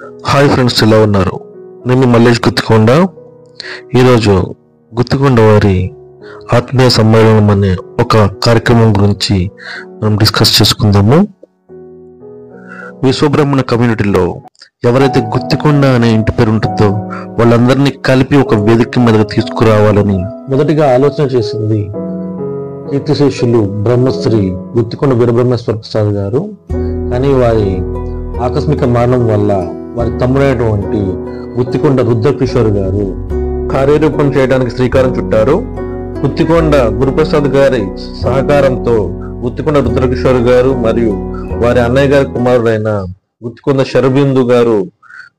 Hi friends, ఎలా ఉన్నారు? నేను మల్లేష్ గుత్తికొండ. ఈరోజు గుత్తికొండ వారి ఆత్మీయ సమ్మేళనం అనే ఒక కార్యక్రమం గురించి మనం డిస్కస్ చేసుకుందాము. విశ్వబ్రహ్మణ కమ్యూనిటీలో ఎవరైతే గుత్తికొండ అనే ఇంటి పేరు ఉంటుందో వాళ్ళందరినీ కలిపి ఒక వేదిక మీదకి తీసుకురావాలని మొదటిగా ఆలోచన చేసింది కీర్తిశేషులు బ్రహ్మశ్రీ గుత్తికొండ వీరబ్రహ్మేశ్వర ప్రసాద్ గారు. కానీ వారి ఆకస్మిక మరణం వల్ల వారి తమ్ముడైనటువంటి గుత్తికొండ రుద్రకిషోర్ గారు కార్యరూపం చేయడానికి శ్రీకారం చుట్టారు. గుత్తికొండ గురుప్రసాద్ గారి సహకారంతో గుత్తికొండ రుద్రకిషోర్ గారు మరియు వారి అన్నయ్య గారి కుమారుడైన గుత్తికొండ శరబిందు గారు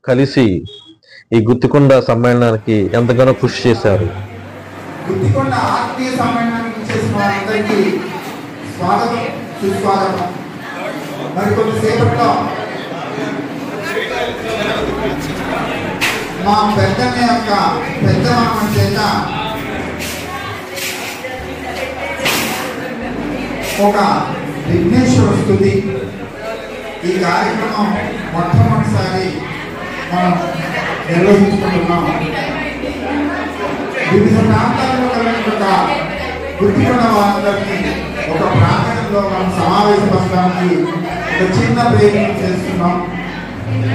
కలిసి ఈ గుత్తికొండ సమ్మేళనానికి ఎంతగానో కృషి చేశారు. గుత్తికొండ ఆత్మీయ సమ్మేళనానికి చేసిన వారందరికీ స్వాగతం, సుస్వాగతం. మరి కొంతసేపట్లో మా పెద్దన్న యొక్క పెద్ద మామ చేత ఒక విఘ్నేశ్వర స్తుతి ఈ కార్యక్రమం మొట్టమొదటిసారి మనం నిర్వహించుకుంటున్నాం. వివిధ ప్రాంతాల్లో కలిగిన గుత్తికొండ వారందరినీ ఒక ప్రాంగణంలో మనం సమావేశపరచడానికి ఒక చిన్న ప్రయత్నం చేస్తున్నాం.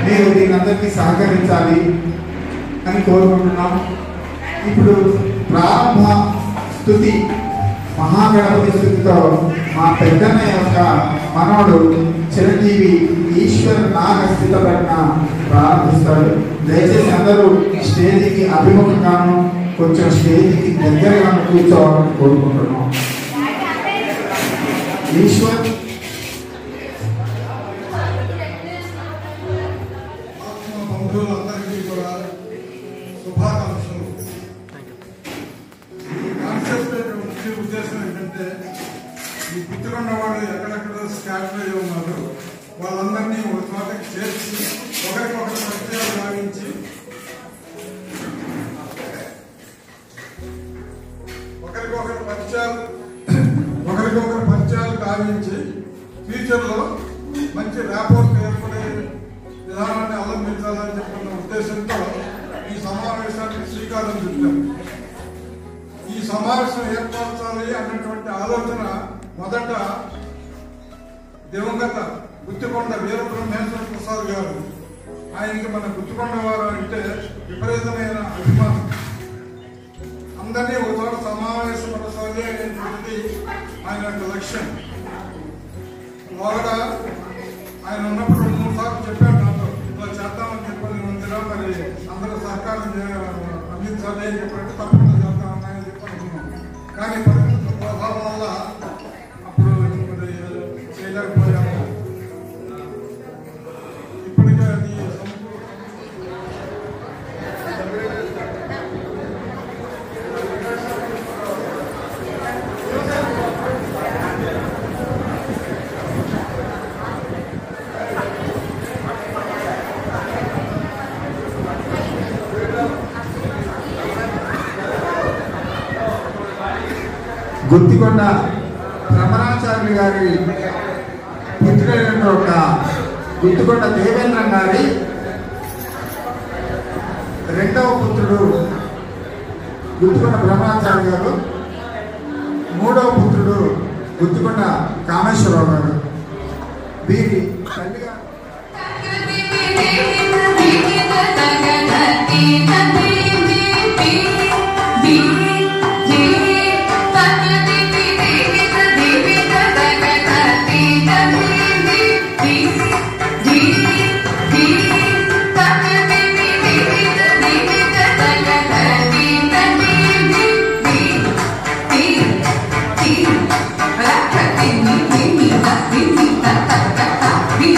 మీరు దీనందరికీ సహకరించాలి అని కోరుకుంటున్నాం. ఇప్పుడు ప్రారంభ స్తుతి మహాగణపతి స్థుతితో మా పెద్దన్న యొక్క మనవడు చిరంజీవి ఈశ్వర్ నాగ స్థితపడిన ప్రారంభిస్తాడు. దయచేసి అందరూ స్టేజీకి అభిముఖంగాను కొంచెం స్టేజీకి దగ్గరగాను కూర్చోవాలని కోరుకుంటున్నాం. ఈశ్వర్ బంధువులందరికీ కూడా శుభాకాంక్షలు. ఈ కాన్సెప్ట్ యొక్క ముఖ్య ఉద్దేశం ఏంటంటే, ఈ గుర్తుకున్న వాళ్ళు ఎక్కడెక్కడ స్కాటర్ అయ్యి ఉన్నారు వాళ్ళందరినీ ఒక చోటకి చేర్చి ఒకరికొకరు పరిచయాలు సాగించి ఒకరికొకరు పరిచయాలు గావించి ఫ్యూచర్లో మంచి ర్యాపోర్ట్ ఏర్పడే విధానాన్ని అవలంబించాలని చెప్పిన ఉద్దేశంతో ఈ సమావేశానికి శ్రీకారం చుట్టాం. ఈ సమావేశం ఏర్పరచాలి అన్నటువంటి ఆలోచన మొదట దివంగత గుత్తికొండ వీరబ్రహ్మేశ్వర ప్రసాద్ గారు. ఆయనకి మన గుత్తికొండ వారు అంటే విపరీతమైన అభిమానం. అందరినీ ఒక చోట సమావేశపరచాలి అనేటువంటిది ఆయన యొక్క లక్ష్యం. మొదట ఆయన ఉన్నప్పుడు 2-3 సార్లు చెప్పాడు నాతో, ఇలా చేద్దామని చెప్పని ఉందిరా, మరి అందరూ సహకారం అందించాలి అని చెప్పంటే తప్పకుండా చేద్దామని చెప్పి అనుకున్నాం. కానీ పరిస్థితుల ప్రభావం వల్ల అప్పుడు మరి చేయలేకపోయాము. ఇప్పటికే అది గుత్తికొండ భ్రమరాచార్యులు గారి పుత్రుడైన ఒక గుత్తికొండ దేవేంద్రం గారి రెండవ పుత్రుడు గుత్తికొండ భ్రమరాచార్య గారు, మూడవ పుత్రుడు గుత్తికొండ కామేశ్వరరావు గారు. వీరి తల్లిగా Be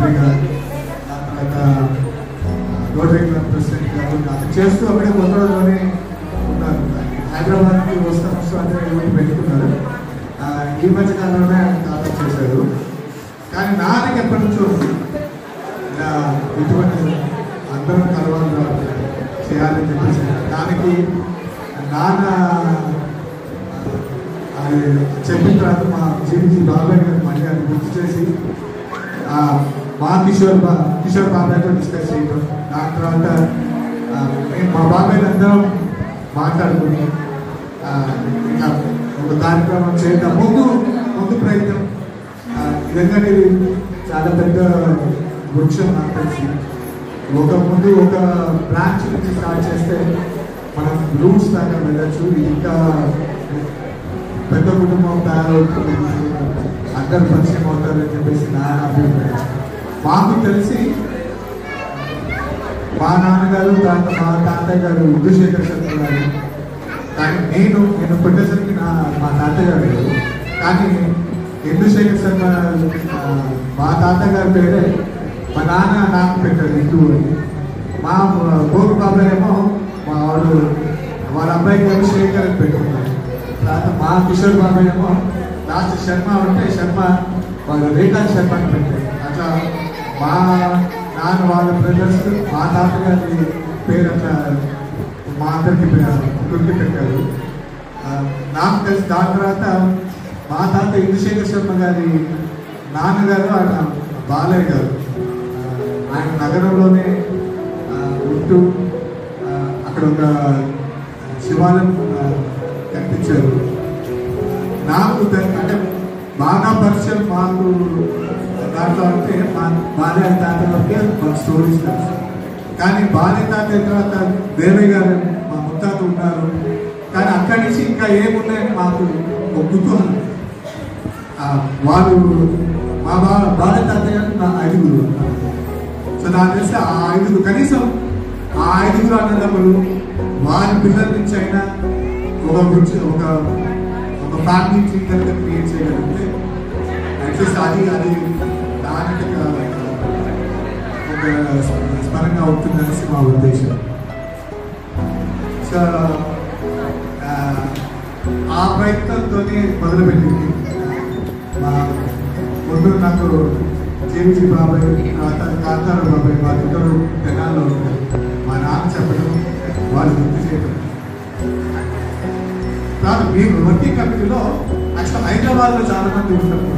మంత్రిగా, తర్వాత రోటరీ క్లబ్ ప్రెసిడెంట్గా అక్కడ చేస్తూ అక్కడే కొత్తలోనే ఉన్నారు. హైదరాబాద్కి వస్తూ అంటే పెట్టుకున్నారు. ఈ మధ్య కాలంలోనే ఆయన కాలం చేశారు. కానీ నాన్నకి ఎప్పటి నుంచో ఇలా ఇటువంటి అందరం కలవాలి చేయాలని చెప్పేసి దానికి నాన్న అది చెప్పిన తర్వాత మా జీవిత బాబాయ్ గారు మళ్ళీ అది గుర్తు చేసి మా కిషోర్ బాబాయ్తో డిస్కస్ చేయడం, దాని తర్వాత మేము మా బాబాయ్ అందరం మాట్లాడుకుని ఇంకా ఒక కార్యక్రమం చేయడం ముందు ప్రయత్నం. ఎందుకంటే ఇది చాలా పెద్ద వృక్షం నాకు తెలిసి. ముందు ఒక బ్రాంచ్ నుంచి స్టార్ట్ చేస్తే మనం రూట్స్ దాకా వెళ్ళచ్చు. ఇంకా పెద్ద కుటుంబం తయారవుతుంది, అందరు పరిచయం అవుతారని చెప్పేసి నా అభిప్రాయం. మాకు తెలిసి మా నాన్నగారు, మా తాతయ్య గారు ఇందుశేఖర్ శర్మ గారు. కానీ నేను పుట్టేసరికి మా తాతయ్య గారు, కానీ ఇందుశేఖర్ శర్మ మా తాతయ్య గారి పేరే మా నాన్న నాకు పెట్టారు ఇందు అని. మా గోగు బాబాయ్ ఏమో వాళ్ళ అబ్బాయికి ఏమో శేఖర్ అని పెట్టుకున్నారు. తర్వాత మా కిషోర్ బాబాయ్ ఏమో లాస్ట్ శర్మ ఉంటే శర్మ వాళ్ళు రేఖాంత్ శర్మ అని పెట్టారు. అట్లా మా నాన్న వాళ్ళ బ్రదర్స్ మా తాతగారి పేరు అట్లా మా అందరికి పెట్టారు. నాకు తెలిసి దాని తర్వాత మా తాత ఇందుశేఖర్ శర్మ గారి నాన్నగారు ఆయన బాలయ్య గారు. ఆయన నగరంలోనే ఉంటూ అక్కడ ఒక శివాలయం కనిపించారు. నాకు అంటే బాగా పరిచయం మాకు దాంట్లో అంటే మా బాలయ్య తాతలోకి మాకు స్టోరీస్ తెలుసు. కానీ బాలయ్య తాత తర్వాత దేవయ్య గారు మా ముత్తాత ఉన్నారు. కానీ అక్కడి నుంచి ఇంకా ఏమున్నాయని మాకు ఒక కుతూహలం. వాళ్ళు మా బాలయ్య తాతయ్య నా 5 సో నాకు తెలిసి ఆ 5 కనీసం ఆ 5 అన్నదమ్ములు వారి పిల్లల నుంచి అయినా ఒక ఫ్యామిలీ ట్రీ కనుక క్రియేట్ చేయగలిగితే అట్లీస్ట్ అది దానికి ఒక స్మరంగా అవుతుందనేసి మా ఉద్దేశం. సో ఆ ప్రయత్నంతో మొదలుపెట్టింది. ముందు నాకు జేవిజీ బాబాయ్, తర్వాత కాంతార బాబాయ్ వాళ్ళిద్దరు తెనాల్లో ఉంటారు. మా నాన్న చెప్పడం, వాళ్ళు గుర్తు చేయడం. కాదు, మేము వర్కింగ్ కమిటీలో యాక్చువల్ హైదరాబాద్లో చాలా మంది ఉంటారు.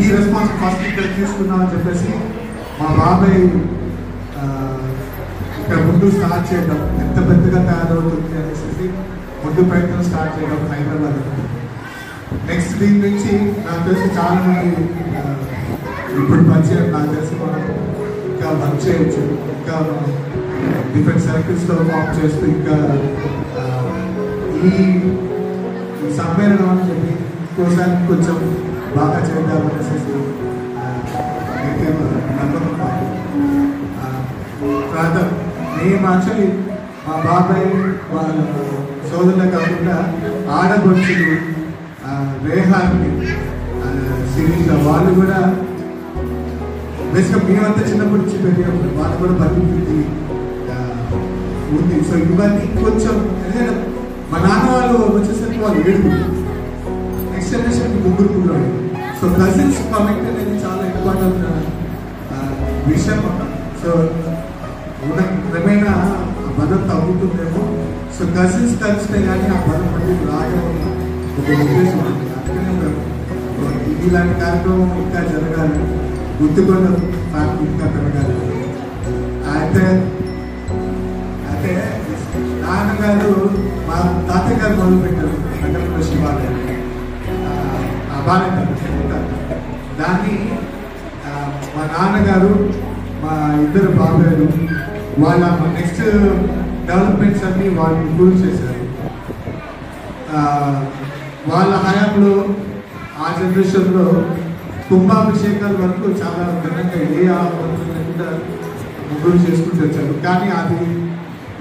ఈ రెస్పాన్స్ ఫస్ట్ ఇక్కడ తీసుకున్నామని చెప్పేసి మా బాబాయ్ ఇక్కడ ముందు స్టార్ట్ చేయడం, ఎంత పెద్దగా తయారవుతుంది అనేసి ముందు ప్రయత్నం స్టార్ట్ చేయడం హైదరాబాద్. నెక్స్ట్ దీని నుంచి నాకు తెలిసి చాలా మంది ఇప్పుడు పరిచయం. నాకు తెలిసి మనం ఇంకా వర్క్ చేయొచ్చు, ఇంకా డిఫరెంట్ సర్కిల్స్లో ఫామ్ చేస్తూ ఇంకా ఈ సమ్మేళనం అని చెప్పి ఇంకోసారి కొంచెం బాగా చేద్దామనేసి నమ్మకం. తర్వాత మేము యాక్చువల్లీ మా బాబాయ్ వాళ్ళ సోదరులే కాకుండా ఆడబడుచులు రేహాన్ని సిరీస్ వాళ్ళు కూడా బేసిక్గా మేమంతా చిన్నప్పటి నుంచి పెరిగినప్పుడు వాళ్ళు కూడా బతుకుతుంది ఉంది. సో ఇవన్నీ కొంచెం ఎందుకంటే మా నాన్న వాళ్ళు వచ్చేసరికి వాళ్ళు 7, next generation 3 so cousins connect అనేది చాలా ఇంపార్టెంట్ విషయం. సో క్రమేణా ఆ బలం తగ్గుతుందేమో. సో కజిన్స్ కలిస్తే కానీ ఆ బలం మళ్ళీ రాగమని ఒక ఉద్దేశం ఉంది. అందుకనే ఇలాంటి కార్యక్రమం ఇంకా జరగాలి, గుర్తుకొండ ఫ్యామిలీ ఇంకా పెరగాలి. అయితే నాన్నగారు మా తాతయ్య గారు మొదలుపెట్టారు వెంకటరమణ శివాలయం, బాలయ్య దాన్ని మా నాన్నగారు మా 2 బాబాయ్లు వాళ్ళ నెక్స్ట్ డెవలప్మెంట్స్ అన్ని వాళ్ళు ఇంప్రూవ్ చేశారు. వాళ్ళ హయాంలో ఆ జనరేషన్లో కుంభాభిషేకాల వరకు చాలా ఘనంగా ఏ ఆహ్వానం లేకుండా ముగ్గురు చేసుకుంటూ వచ్చారు. కానీ అది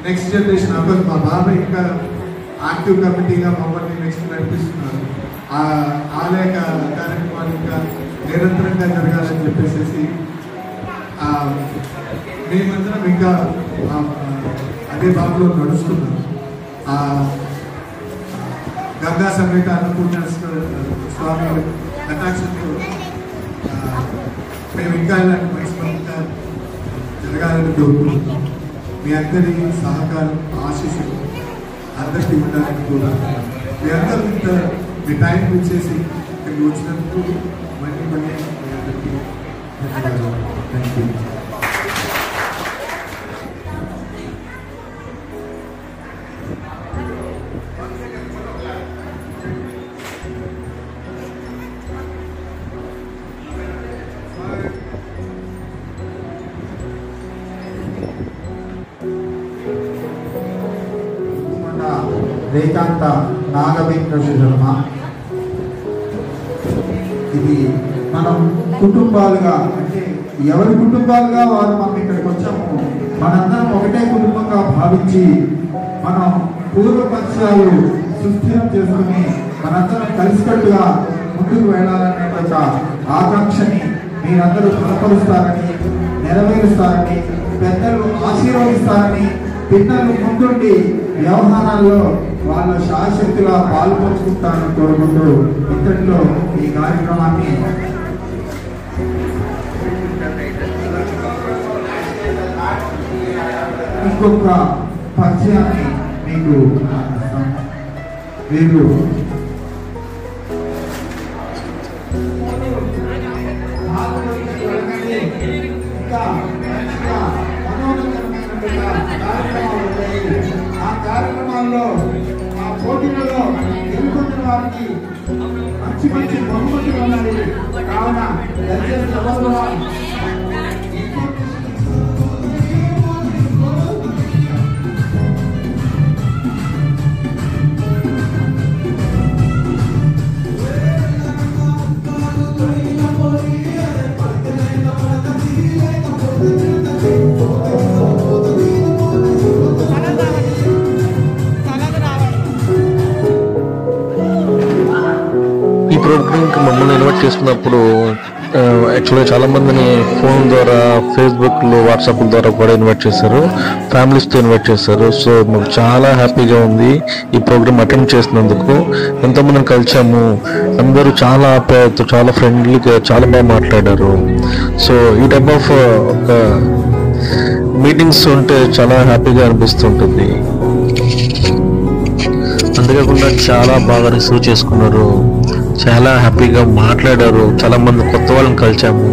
నెక్స్ట్ జనరేషన్ అప్పుడు మా బాబాయ్ ఇంకా యాక్టివ్ కమిటీగా మమ్మల్ని నెక్స్ట్ నడిపిస్తున్నారు. ఆలయ కార్యక్రమాలు ఇంకా నిరంతరంగా జరగాలని చెప్పేసి మేమందరం ఇంకా అదే బాబులో నడుస్తున్నాం. గంగా సమేత అన్నపూర్ణ స్వామి కటాక్షంతో మేము ఇంకా ఇలాంటి మంచిగా జరగాలని కోరుకుంటున్నాం. మీ అందరి సహకారం ఆశీస్సులు అందరికీ ఉండాలని కోరుకుంటున్నాం. మీ అందరూ ఇంత మీ టైం ఇచ్చేసి ఇక్కడికి వచ్చినందుకు మళ్ళీ మీ అందరికీ ధన్యవాదాలు. Thank you. రేఖాంత నాగవేంద్ర శర్మ. ఇది మనం కుటుంబాలుగా అంటే ఎవరి కుటుంబాలుగా వారు మనం ఇక్కడికి వచ్చాము. మనందరం ఒకటే కుటుంబంగా భావించి మనం పూర్వపక్షాలు సుస్థిరం చేసుకుని మనందరం కలిసికట్టుగా ముందుకు వెళ్ళాలనే ఒక ఆకాంక్షని మీరందరూ బలపరుస్తారని, నెరవేరుస్తారని, పెద్దలు ఆశీర్వదిస్తారని, పిల్లలు ముందుండి వ్యవహారాల్లో వాళ్ళ శాశక్తిగా పాల్పంచుకుంటారని కోరుకుంటూ ఇంతటిలో ఈ కార్యక్రమాన్ని ఇంకొక పరిచయాన్ని మీకు వీళ్ళు ఇంకా ఆ కార్యక్రమాల్లో ఆ పోటీలలో గెలుపొందిన వారికి మంచి మంచి బహుమతులు ఉన్నాయి. కావున దయచేసి ఎవరు ఈ ప్రోగ్రామ్కి మమ్మల్ని ఇన్వైట్ చేస్తున్నప్పుడు యాక్చువల్గా చాలా మందిని ఫోన్ ద్వారా, ఫేస్బుక్లో, వాట్సాప్ ద్వారా కూడా ఇన్వైట్ చేశారు. ఫ్యామిలీస్తో ఇన్వైట్ చేశారు. సో మాకు చాలా హ్యాపీగా ఉంది ఈ ప్రోగ్రామ్ అటెండ్ చేసినందుకు. ఎంతోమందిని కలిసాము. అందరూ చాలా ఆప్యాయత, చాలా ఫ్రెండ్లీగా, చాలా బాగా మాట్లాడారు. సో ఈ టైప్ ఆఫ్ ఒక మీటింగ్స్ ఉంటే చాలా హ్యాపీగా అనిపిస్తుంటుంది. అంతేకాకుండా చాలా బాగా రిసీవ్ చేసుకున్నారు, చాలా హ్యాపీగా మాట్లాడారు. చాలా మంది కొత్త వాళ్ళని కలిసాము.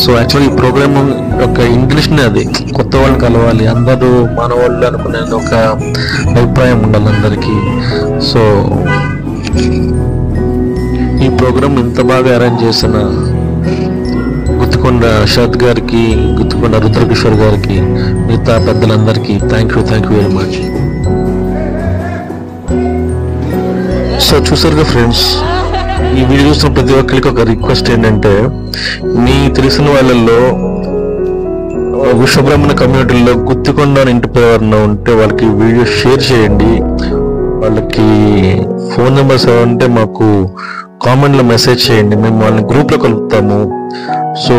సో యాక్చువల్లీ ఈ ప్రోగ్రామ్ యొక్క ఇంగ్లీష్నే అది, కొత్త వాళ్ళని కలవాలి, అందరూ మానవాళ్ళు అనుకునే ఒక అభిప్రాయం ఉండాలి అందరికీ. సో ఈ ప్రోగ్రామ్ ఇంత బాగా అరేంజ్ చేసిన గుత్తికొండ షాద్ గారికి, గుత్తికొండ రుద్రకిషోర్ గారికి, మిగతా పెద్దలందరికీ thank you very much. So చూసారుగా ఫ్రెండ్స్, ఈ వీడియో చూసిన ప్రతి ఒక్కరికి ఒక రిక్వెస్ట్ ఏంటంటే, మీ తెలిసిన వాళ్ళల్లో విశ్వబ్రహ్మణ కమ్యూనిటీలో గుత్తికొండ ఇంటి పేరు ఎవరన్నా ఉంటే వాళ్ళకి వీడియో షేర్ చేయండి. వాళ్ళకి ఫోన్ నెంబర్స్ ఏమంటే మాకు కామెంట్లో మెసేజ్ చేయండి, మేము వాళ్ళని గ్రూప్లో కలుపుతాము. సో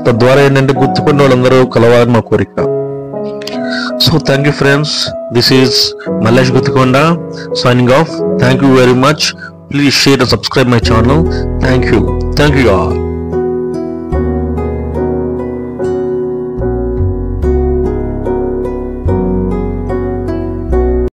తద్వారా ఏంటంటే గుత్తికొండ వాళ్ళందరూ కలవాలని మా కోరిక. So thank you friends, this is Mallesh Guttikonda signing off. Thank you very much. Please share and subscribe my channel. Thank you all.